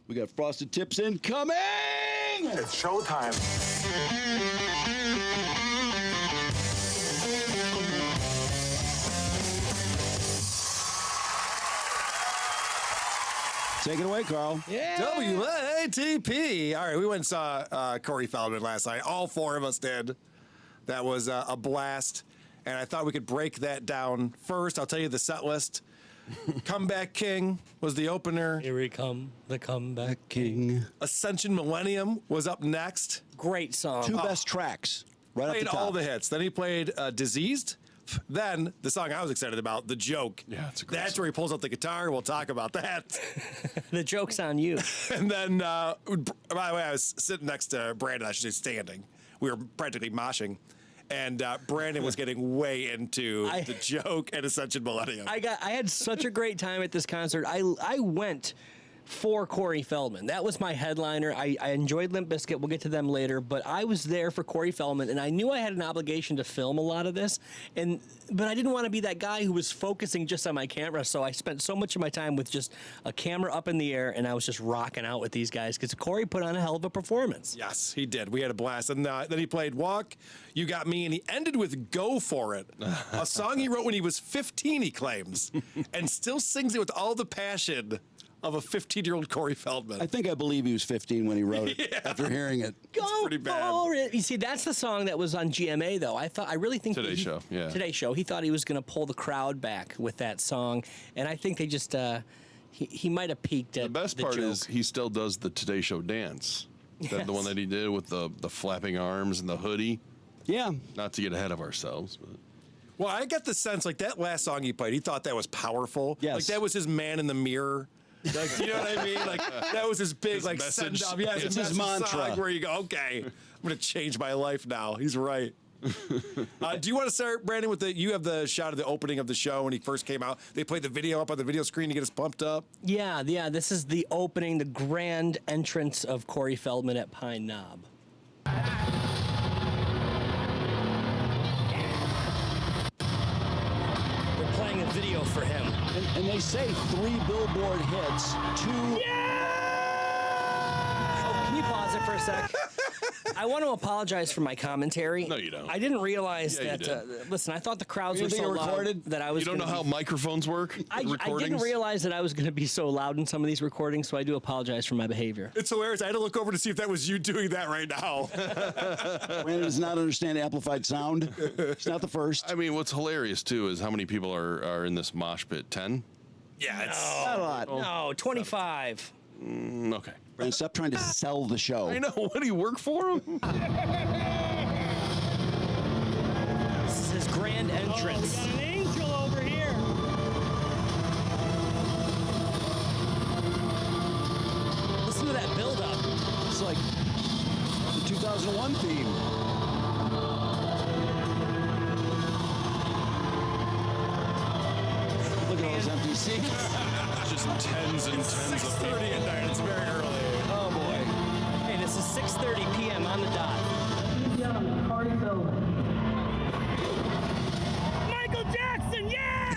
We got Frosted Tips incoming! It's showtime. Take it away, Carl. Yeah. WATP. All right, we went and saw Corey Feldman last night. All four of us did. That was a blast. And I thought we could break that down first. I'll tell you the set list. Comeback King was the opener. Here we come, the comeback King. Ascension Millennium was up next. Great song. Two best tracks. Right off Played the top. all the hits. Then he played Diseased. Then the song I was excited about, The Joke. Yeah, it's a great That's song. where he pulls out the guitar. We'll talk about that. The joke's on you. And then, by the way, I was sitting next to Brandon. I should say standing. We were practically moshing. And Brandon was getting way into The Joke and Ascension Millennium. I had such a great time at this concert. I went for Corey Feldman. That was my headliner. I enjoyed Limp Bizkit. We'll get to them later, but I was there for Corey Feldman, and I knew I had an obligation to film a lot of this, but I didn't want to be that guy who was focusing just on my camera, so I spent so much of my time with just a camera up in the air, and I was just rocking out with these guys, because Corey put on a hell of a performance. Yes, he did. We had a blast. And then he played Walk, You Got Me, and he ended with Go For It, a song he wrote when he was 15, he claims, and still sings it with all the passion of a 15-year-old Corey Feldman. I think I believe he was 15 when he wrote it, after hearing it. Go pretty bad. for it. You see, that's the song that was on GMA, though. I really think Today's Show, yeah. Today's Show. He thought he was going to pull the crowd back with that song, and I think they just he might have peaked at The best the part joke. is he still does the Today Show dance. Yes. The one that he did with the flapping arms and the hoodie. Yeah. Not to get ahead of ourselves, but Well, I got the sense, like, that last song he played, he thought that was powerful. Yes. Like, that was his man in the mirror. Like, you know what I mean? Like, that was his big, His like, message. send-off. Yeah, It's his mantra. song where you go, okay, I'm going to change my life now. He's right. Do you want to start, Brandon, with you have the shot of the opening of the show when he first came out. They played the video up on the video screen to get us pumped up. Yeah, this is the opening, the grand entrance of Corey Feldman at Pine Knob. They're playing a video for him. And they say 3 Billboard hits, 2... Oh, can you pause it for a sec? I want to apologize for my commentary. No, you don't. I didn't realize Yeah, you that. Listen, I thought the crowds You were think so it loud recorded? that I was. you don't know gonna how be- microphones work? I Recordings? didn't realize that I was going to be so loud in some of these recordings, so I do apologize for my behavior. It's hilarious. I had to look over to see if that was you doing that right now. Brandon does not understand amplified sound. He's not the first. I mean, what's hilarious, too, is how many people are in this mosh pit? 10? Yeah, it's... Not a lot. No, 25. Okay. Brandon, stop trying to sell the show. I know. What do you work for him? This is his grand entrance. Oh, we got an angel over here. Listen to that build-up. It's like the 2001 theme. Look at all those empty seats. Just tens and tens of people. 6:30 at night. It's very early. Oh, boy. Hey, this is 6:30 p.m. on the dot. Cory Feldman. Michael Jackson, yeah!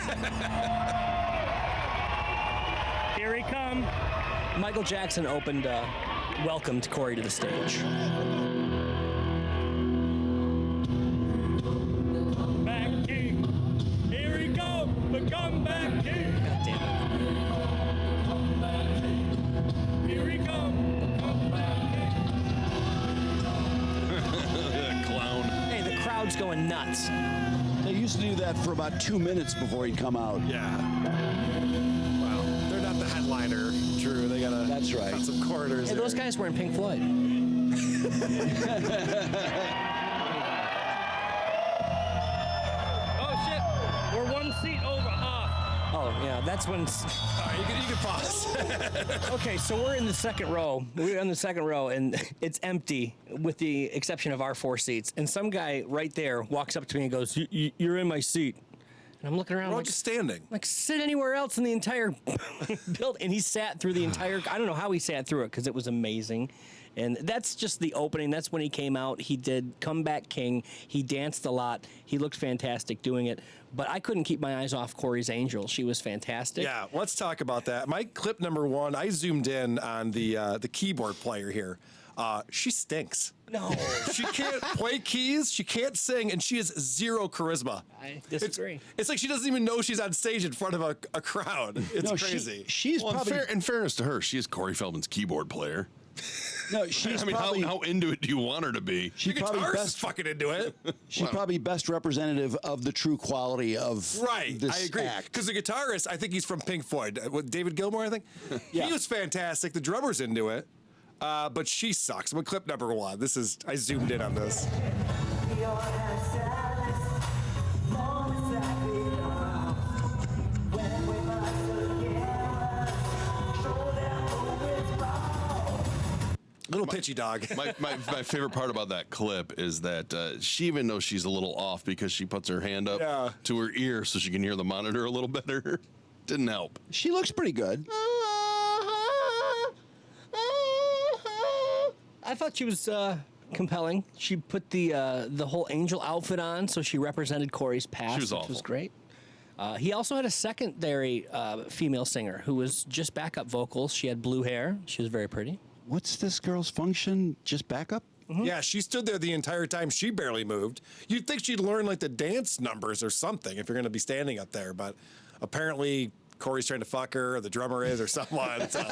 Here he come. Michael Jackson opened, welcomed Corey to the stage. Back king. Here he come, the comeback king. God damn it. Here he come, the comeback Clown. Hey, the crowd's going nuts. They used to do that for about 2 minutes before he'd come out. Yeah. Well, they're not the headliner, Drew. They got to That's right. cut some corners. Hey, those there. guys were in Pink Floyd. Oh shit, we're one seat over off. Oh, yeah, that's when... All right, you can pause. Okay, so we're in the second row. We're in the second row, and it's empty with the exception of our 4 seats. And some guy right there walks up to me and goes, "You're in my seat." And I'm looking around We're all like, just standing. like, sit anywhere else in the entire building. And he sat through the entire, I don't know how he sat through it because it was amazing. And that's just the opening. That's when he came out. He did Comeback King. He danced a lot. He looked fantastic doing it. But I couldn't keep my eyes off Corey's Angel. She was fantastic. Yeah, let's talk about that. My clip number 1, I zoomed in on the keyboard player here. She stinks. No. She can't play keys, she can't sing, and she has zero charisma. I disagree. It's like she doesn't even know she's on stage in front of a crowd. It's No, crazy. She's Well, probably in fairness to her, she is Corey Feldman's keyboard player. no. She's I mean, probably how into it do you want her to be? she's the probably guitarist is best. fucking into it. She's probably best representative of the true quality of Right, this I agree. act. Because the guitarist, I think he's from Pink Floyd, with David Gilmour, I think. Yeah. He was fantastic. The drummer's into it, but she sucks. But clip number 1, I zoomed in on this. Little pitchy dog. My favorite part about that clip is that she even knows she's a little off because she puts her hand up to her ear so she can hear the monitor a little better. Didn't help. She looks pretty good. I thought she was compelling. She put the whole angel outfit on, so she represented Corey's past, She was which awful. was great. He also had a secondary female singer who was just backup vocals. She had blue hair. She was very pretty. What's this girl's function? Just backup? Yeah, she stood there the entire time. She barely moved. You'd think she'd learn like the dance numbers or something if you're going to be standing up there, but apparently Corey's trying to fuck her, or the drummer is, or someone. So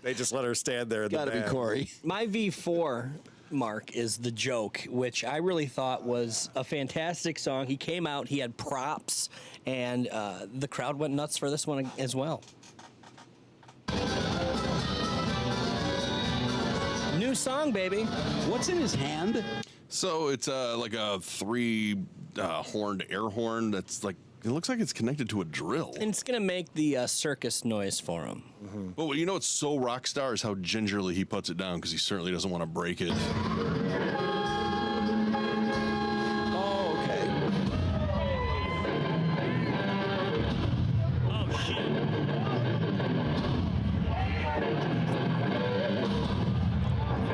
they just let her stand there. In Gotta the be band. Corey. My V4 mark is The Joke, which I really thought was a fantastic song. He came out, he had props, and the crowd went nuts for this one as well. New song, baby. What's in his hand? So it's like a 3-horned air horn that's like, it looks like it's connected to a drill. And it's going to make the circus noise for him. Well, you know what's so rock star is how gingerly he puts it down because he certainly doesn't want to break it. Oh, okay. Oh, shit.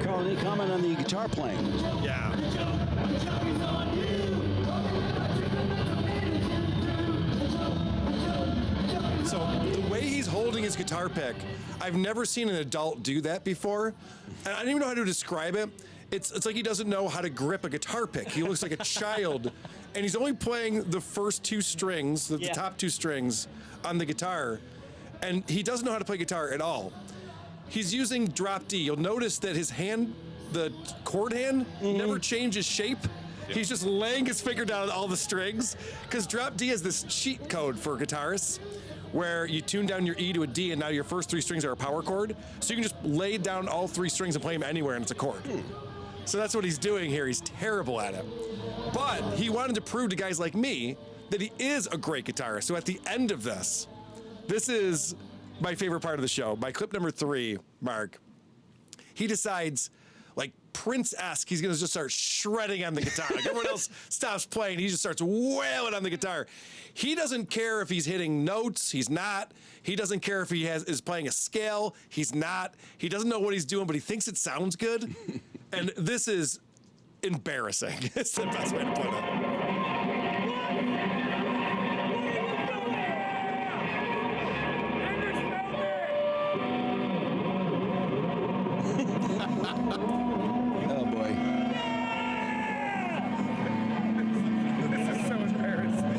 Carl, any comment on the guitar playing? Yeah. So the way he's holding his guitar pick, I've never seen an adult do that before. And I don't even know how to describe it. It's like he doesn't know how to grip a guitar pick. He looks like a child, and he's only playing the first 2 strings, the Yeah. top 2 strings on the guitar, and he doesn't know how to play guitar at all. He's using drop D. You'll notice that his hand, the chord hand, never changes shape. He's just laying his finger down on all the strings, because drop D is this cheat code for guitarists where you tune down your E to a D, and now your first 3 strings are a power chord. So you can just lay down all 3 strings and play them anywhere, and it's a chord. So that's what he's doing here. He's terrible at it. But he wanted to prove to guys like me that he is a great guitarist. So at the end of this is my favorite part of the show. My clip number 3, Mark, he decides, like Prince-esque, he's going to just start shredding on the guitar. Like everyone else stops playing, he just starts wailing on the guitar. He doesn't care if he's hitting notes. He's not. He doesn't care if he is playing a scale. He's not. He doesn't know what he's doing, but he thinks it sounds good. And this is embarrassing. It's the best way to put it. Oh, boy. This is so embarrassing.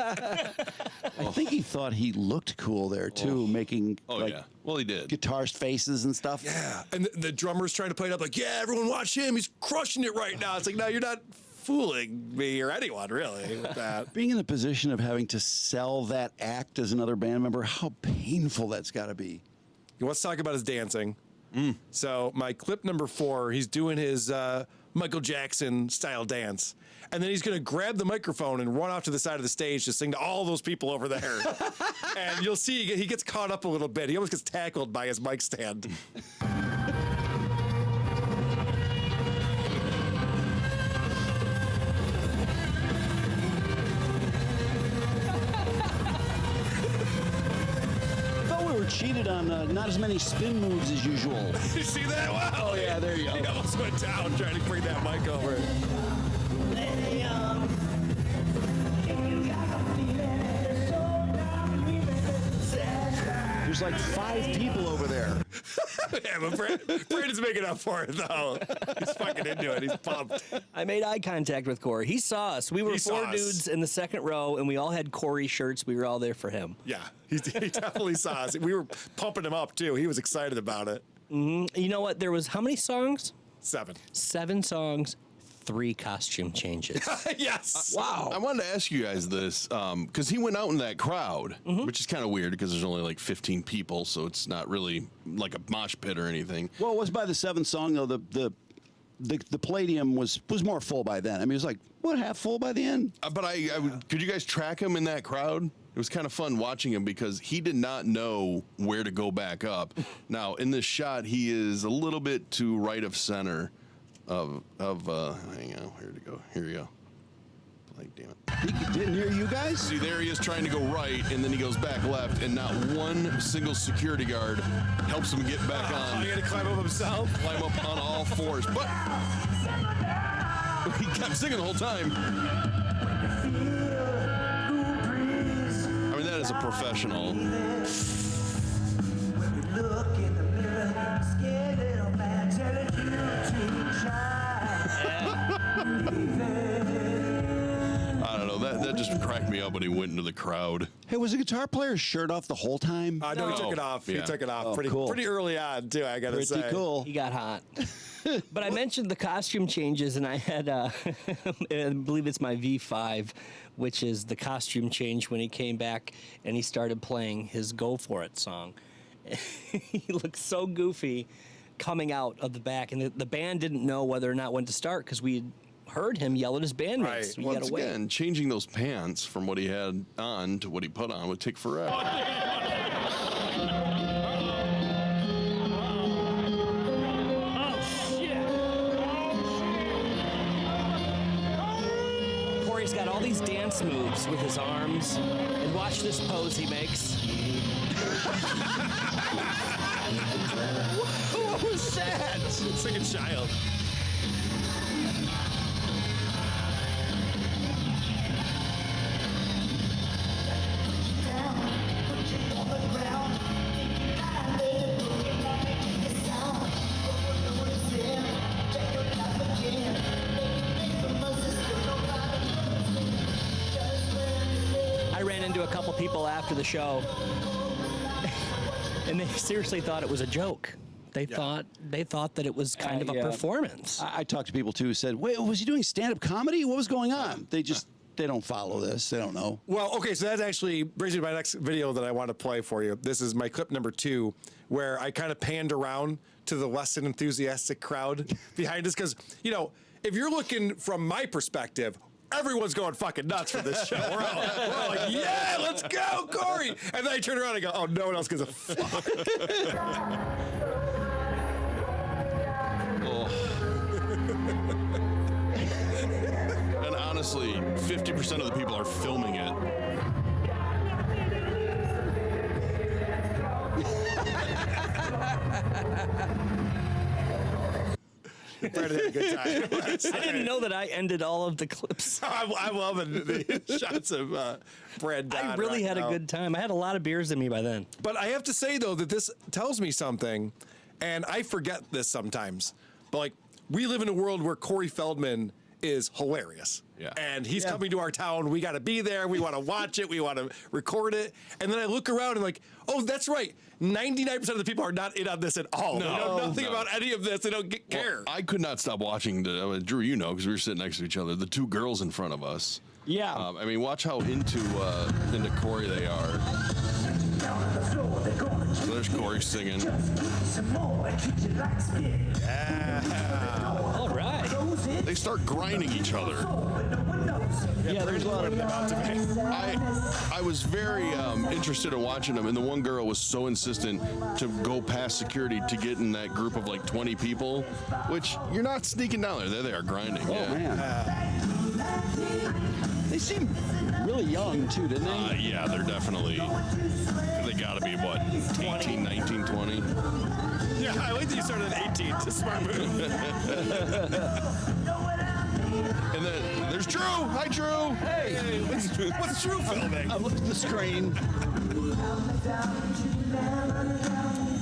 I think he thought he looked cool there, too, making Oh, like yeah. Well, he did. guitarist faces and stuff. Yeah, and the drummer's trying to play it up like, yeah, everyone watch him. He's crushing it right now. It's like, no, you're not fooling me or anyone, really, with that. Being in the position of having to sell that act as another band member, how painful that's got to be. Let's talk about his dancing. So my clip number 4, he's doing his Michael Jackson style dance. And then he's going to grab the microphone and run off to the side of the stage to sing to all those people over there. And you'll see he gets caught up a little bit. He almost gets tackled by his mic stand. Cheated on not as many spin moves as usual. You see that? Wow. Oh, yeah, there you go. He almost went down trying to bring that mic over. There's like 5 people over there. Yeah, but Brandon's making up for it, though. He's fucking into it. He's pumped. I made eye contact with Corey. He saw us. We were He saw 4 us. dudes in the second row, and we all had Corey shirts. We were all there for him. Yeah, he definitely saw us. We were pumping him up, too. He was excited about it. You know what? There was how many songs? 7. 7 songs, 3 costume changes. Yes. Wow. I wanted to ask you guys this because he went out in that crowd, which is kind of weird because there's only like 15 people, so it's not really like a mosh pit or anything. Well, it was by the 7th song though. The Palladium was more full by then. I mean, it was like what, half full by the end. But could you guys track him in that crowd? It was kind of fun watching him because he did not know where to go back up. Now in this shot, he is a little bit to right of center. Hang on, here we go. Like, damn it. He didn't hear you guys. See, there he is trying to go right, and then he goes back left, and not one single security guard helps him get back Oh, on. he had to climb up himself? Climb up on all 4s. But he kept singing the whole time. I mean, that is a professional. I don't know. That just cracked me up when he went into the crowd. Hey, was the guitar player's shirt off the whole time? No, he No. took it off. He Yeah. took it off Oh, pretty cool. pretty early on, too, I got to say. Pretty cool. He got hot. But I mentioned the costume changes, and I had, I believe it's my V5, which is the costume change when he came back and he started playing his Go For It song. He looked so goofy coming out of the back, and the band didn't know whether or not when to start because we had heard him yell at his bandmates. Right. So we Once gotta wait. again, changing those pants from what he had on to what he put on would take forever. Corey's got all these dance moves with his arms, and watch this pose he makes. What was that? It's like a child. I ran into a couple people after the show, and they seriously thought it was a joke. They thought that it was kind of a yeah. performance. I talked to people too who said, "Wait, was he doing stand-up comedy? What was going on?" They don't follow this. They don't know. Well, okay, so that actually brings me to my next video that I want to play for you. This is my clip number 2, where I kind of panned around to the less than enthusiastic crowd behind us. Because, you know, if you're looking from my perspective, everyone's going fucking nuts for this show. We're all like, yeah, let's go, Corey. And then I turn around and go, oh, no one else gives a fuck. And honestly, 50% of the people are filming it. Brandon had a good time. I didn't know that I ended all of the clips. I'm loving the shots of Brad. I really had a good time. I had a lot of beers in me by then. But I have to say, though, that this tells me something, and I forget this sometimes. But, like, we live in a world where Corey Feldman is hilarious. Yeah. And he's coming to our town. We got to be there. We want to watch it. We want to record it. And then I look around and, like, oh, that's right. 99% of the people are not in on this at all. They know nothing about any of this. They don't care. I could not stop watching, Drew, you know, because we were sitting next to each other, the 2 girls in front of us. Yeah. I mean, watch how into Corey they are. So there's Corey singing. All right. they start grinding each other. Yeah, there's a lot of I was very interested in watching them, and the one girl was so insistent to go past security to get in that group of like 20 people, which you're not sneaking down there. There they are grinding. Oh, yeah. man. They seem really young, too, didn't they? Yeah, they're definitely, they got to be, what, 18, 19, 20? Yeah, I like that you started at 18. It's a smart move. And then there's Drew. Hi, Drew. Hey, what's Drew filming? I looked at the screen.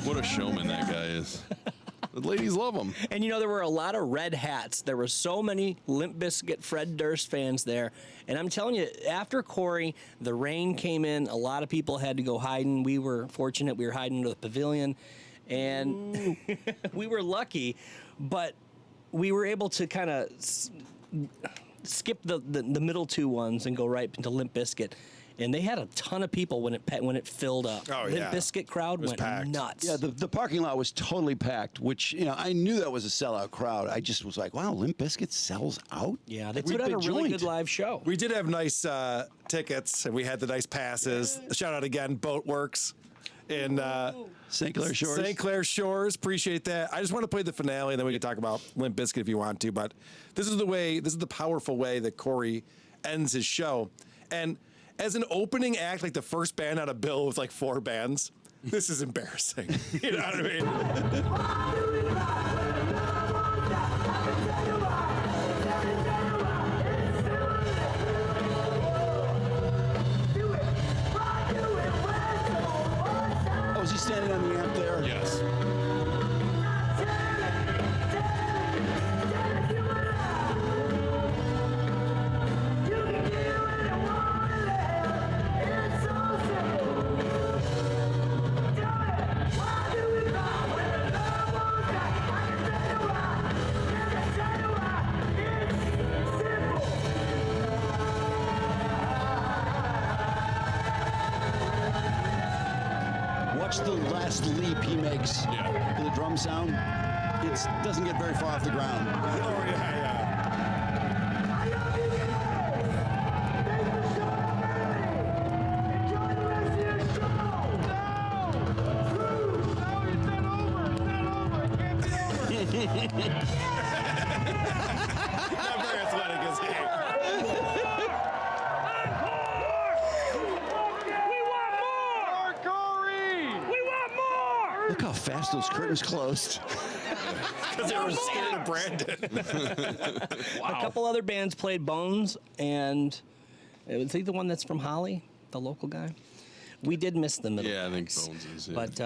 What a showman that guy is. The ladies love him. And you know, there were a lot of red hats. There were so many Limp Bizkit, Fred Durst fans there. And I'm telling you, after Corey, the rain came in. A lot of people had to go hiding. We were fortunate. We were hiding into the pavilion. And we were lucky. But we were able to kind of skip the middle two ones and go right into Limp Bizkit. And they had a ton of people when it filled up. Oh, Limp yeah. Bizkit crowd went packed. nuts. Yeah, the parking lot was totally packed, which, you know, I knew that was a sellout crowd. I just was like, wow, Limp Bizkit sells out? Yeah, they That's put on a big really joint. good live show. We did have nice tickets, and we had the nice passes. Shout out again, Boatworks in St. Clair Shores. St. Clair Shores. Appreciate that. I just want to play the finale, and then we can talk about Limp Bizkit if you want to. But this is the powerful way that Corey ends his show. And as an opening act, like the first band on a bill with like 4 bands, this is embarrassing. You know what I mean? Oh, is he standing on the amp there? Yes. Watch the last leap he makes Yeah. for the drum sound. It doesn't get very far off the ground. Oh, yeah. Not very athletic, is he? Look how fast those curtains closed. Because they were scared of Brandon. A couple other bands played Bones, and was he the one that's from Holly, the local guy? We did miss the middle. Yeah, I think guys. Bones is. Yeah. But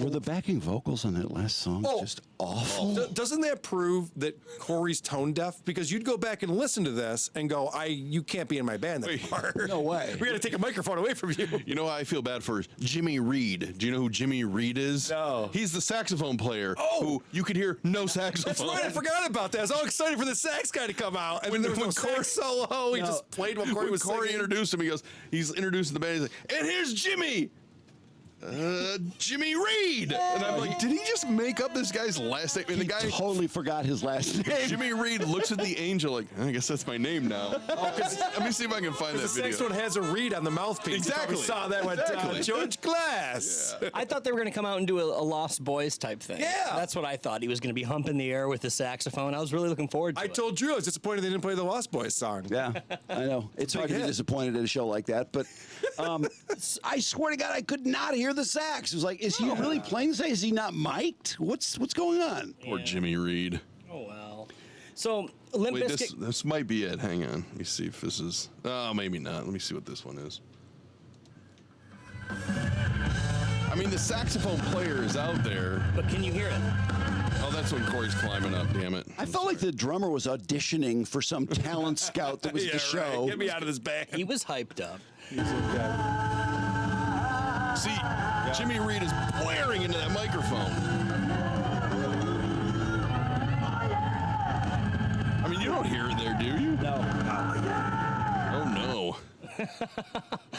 Were the backing vocals on that last song just awful? Doesn't that prove that Corey's tone deaf? Because you'd go back and listen to this and go, you can't be in my band anymore. No way. We got to take a microphone away from you. You know what I feel bad for? Jimmy Reed. Do you know who Jimmy Reed is? No. He's the saxophone player who you could hear no saxophone. That's right. I forgot about that. I was all excited for the sax guy to come out. And When- there was no when Corey- sax solo. He just played what Corey When was Corey singing. introduced him, he's introducing the band. He's like, and here's Jimmy. Jimmy Reed. And I'm like, did he just make up this guy's last name? And He the guy, totally forgot his last name. Jimmy Reed, looks at the angel like, I guess that's my name now. Let me see if I can find that The video. sax one has a reed on the mouthpiece. Exactly. You probably saw that with Exactly. George Glass. I thought they were going to come out and do a Lost Boys type thing. Yeah. That's what I thought. He was going to be humping the air with the saxophone. I was really looking forward to I it. told Drew I was disappointed they didn't play the Lost Boys song. Yeah, I know. It's hard to be hit. disappointed at a show like that, but I swear to God, I could not hear the sax. It was like, is he really playing the sax? Is he not mic'd? What's going on? Poor Jimmy Reed. Oh, well. So, Limp Wait, Bizkit. this might be it. Hang on. Let me see if this is. Oh, maybe not. Let me see what this one is. I mean, the saxophone player is out there. But can you hear it? Oh, that's when Corey's climbing up. Damn it. I felt like the drummer was auditioning for some talent scout that was Yeah, the show. Right. Get me out of this band. He was hyped up. See, Jimmy Reed is blaring into that microphone. I mean, you don't hear it there, do you? No. Oh, no.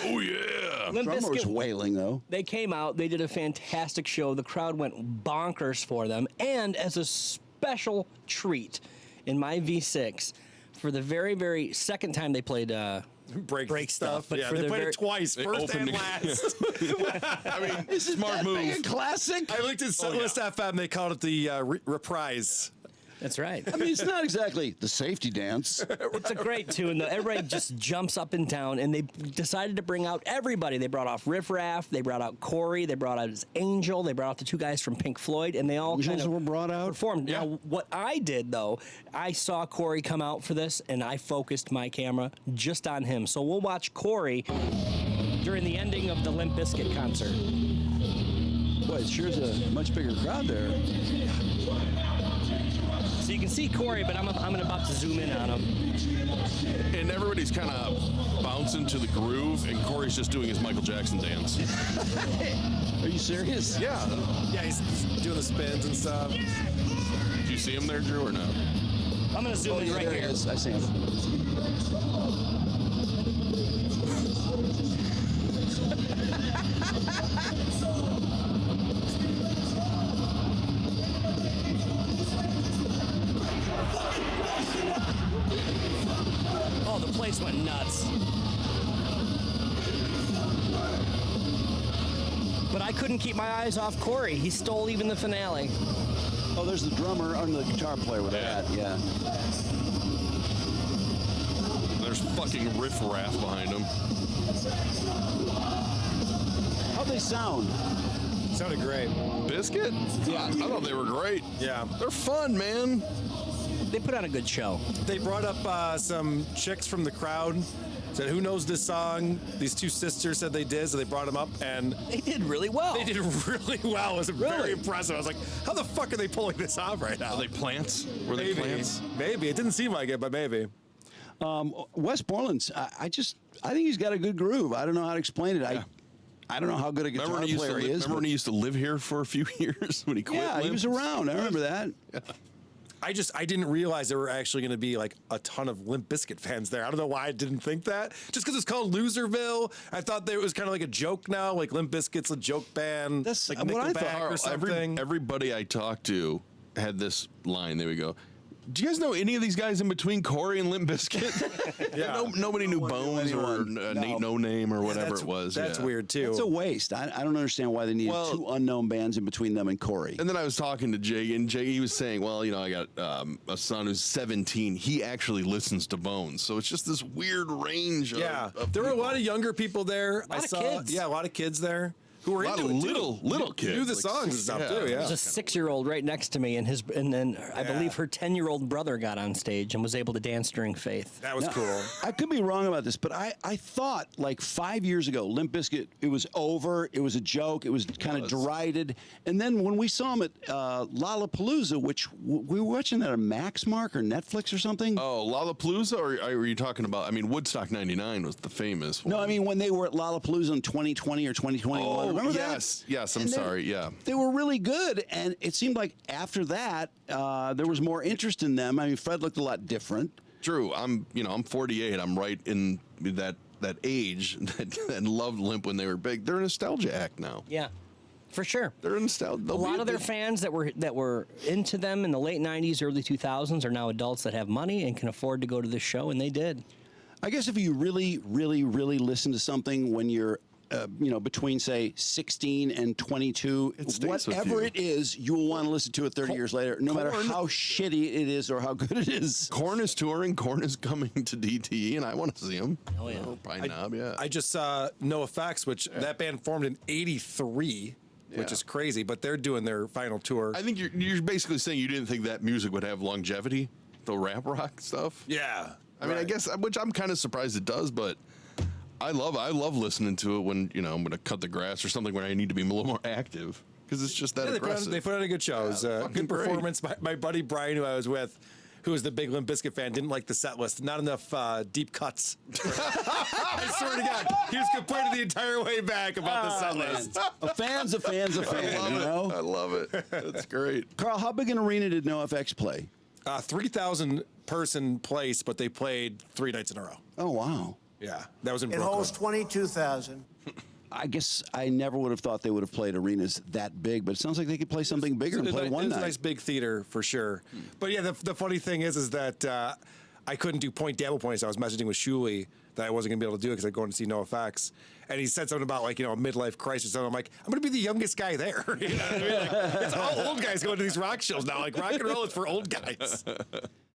Oh, yeah. Limp Drummer was Bizkit, wailing though. they came out. They did a fantastic show. The crowd went bonkers for them. And as a special treat, in my V6 for the very, very second time they played break stuff. But yeah, for they the played very, it twice, first and opened last. I mean, Is it smart that move. big a classic? I looked at Setlist FM. They called it the reprise. That's right. I mean, it's not exactly the safety dance. It's a great tune, though. Everybody just jumps up and down, and they decided to bring out everybody. They brought off Riff Raff, they brought out Corey, they brought out his Angel, they brought out the two guys from Pink Floyd, and they all Angels kind of were brought out? performed. Yeah. Now, what I did, though, I saw Corey come out for this, and I focused my camera just on him. So we'll watch Corey during the ending of the Limp Bizkit concert. Boy, it sure is a much bigger crowd there. So you can see Corey, but I'm about to zoom in on him. And everybody's kind of bouncing to the groove, and Corey's just doing his Michael Jackson dance. Are you serious? Yeah. Yeah, he's doing the spins and stuff. Do you see him there, Drew, or no? I'm going to zoom in right There he here. is. I see him. Oh, the place went nuts. But I couldn't keep my eyes off Corey. He stole even the finale. Oh, there's the drummer and the guitar player with that. Yeah. There's fucking Riff Raff behind him. How'd they sound? Sounded great. Biscuit? Yeah. I thought they were great. Yeah. They're fun, man. They put on a good show. They brought up some chicks from the crowd. Said, who knows this song? These two sisters said they did, so they brought them up, and They did really well. they did really well. It was very impressive. I was like, how the fuck are they pulling this off right now? Are they plants? Were they Maybe. plants? Maybe. It didn't seem like it, but maybe. Wes Borland's. I think he's got a good groove. I don't know how to explain it. I don't know how good a guitar Remember when, he used to player he is. remember when he used to live here for a few years when he quit? Yeah, he Limp? was around. I remember that. I didn't realize there were actually going to be like a ton of Limp Bizkit fans there. I don't know why I didn't think that. Just because it's called Loserville, I thought that it was kind of like a joke now. Like Limp Bizkit's a joke band. That's like what I Nickelback thought. or something. Everybody I talked to had this line. There we go. Do you guys know any of these guys in between Corey and Limp Bizkit? Yeah. Nobody knew Bones or anyone. Nate No Name or whatever it was. That's yeah. weird too. It's a waste. I don't understand why they needed Well- two unknown bands in between them and Corey. And then I was talking to Jay, and Jay, he was saying, well, you know, I got a son who's 17. He actually listens to Bones. So it's just this weird range Yeah, of there were a people. lot of younger people there. lot I of saw, kids. yeah, a lot of kids there who were A lot into of it too. little kids. Knew the like songs and six- stuff yeah. too. Yeah, There's a 6-year-old right next to me, and then I Yeah. believe her 10-year-old brother got on stage and was able to dance during Faith. that was Now, cool. I could be wrong about this, but I thought like 5 years ago, Limp Bizkit, it was over. It was a joke. It was kind of derided. And then when we saw him at Lollapalooza, which we were watching that on Max Mark or Netflix or something. Oh, Lollapalooza, or are you talking about? I mean, Woodstock '99 was the famous one. No, I mean when they were at Lollapalooza in 2020 or 2021. Oh, Remember yes, that? yes. I'm And sorry. Yeah. They were really good, and it seemed like after that there was more interest in them. I mean, Fred looked a lot different. Drew, I'm 48. I'm right in that age that loved Limp when they were big. They're a nostalgia act now. Yeah, for sure. They're a nostalgia. A lot of their fans that were into them in the late 90s, early 2000s are now adults that have money and can afford to go to this show, and they did. I guess if you really, really, really listen to something when you're, between say 16 and 22, It stays with whatever you. it is, you will want to listen to it 30 years later, no matter Korn- how shitty it is or how good it is. Korn is touring. Korn is coming to DTE, and I want to see them. Oh, yeah. Pine Knob, yeah. I just saw No Effects, which that band formed in '83, which Yeah. is crazy. But they're doing their final tour. I think you're basically saying you didn't think that music would have longevity, the rap rock stuff. yeah, I mean, I guess, which I'm kind of surprised it does, but I love listening to it when, I'm going to cut the grass or something where I need to be a little more active because it's just that Yeah, aggressive. they put on a good show. It was a fucking good great. performance. My buddy Brian, who I was with, who was the big Limp Bizkit fan, didn't like the set list. Not enough deep cuts. I swear to God, he was complaining the entire way back about the set list. A fan's a fan's a fan, you know? I love it. That's great. Carl, how big an arena did NoFX play? 3,000 person place, but they played 3 nights in a row. Oh, wow. Yeah, that was in It Brooklyn. holds 22,000. I guess I never would have thought they would have played arenas that big, but it sounds like they could play something bigger and play one It's night. a nice big theater for sure. But yeah, the funny thing is that I couldn't do point double points. I was messaging with Shuley that I wasn't gonna be able to do it because I'm going to see NoFX, and he said something about like a midlife crisis. And I'm like, I'm gonna be the youngest guy there. You know what I mean? Like, it's all old guys going to these rock shows now. Like rock and roll is for old guys.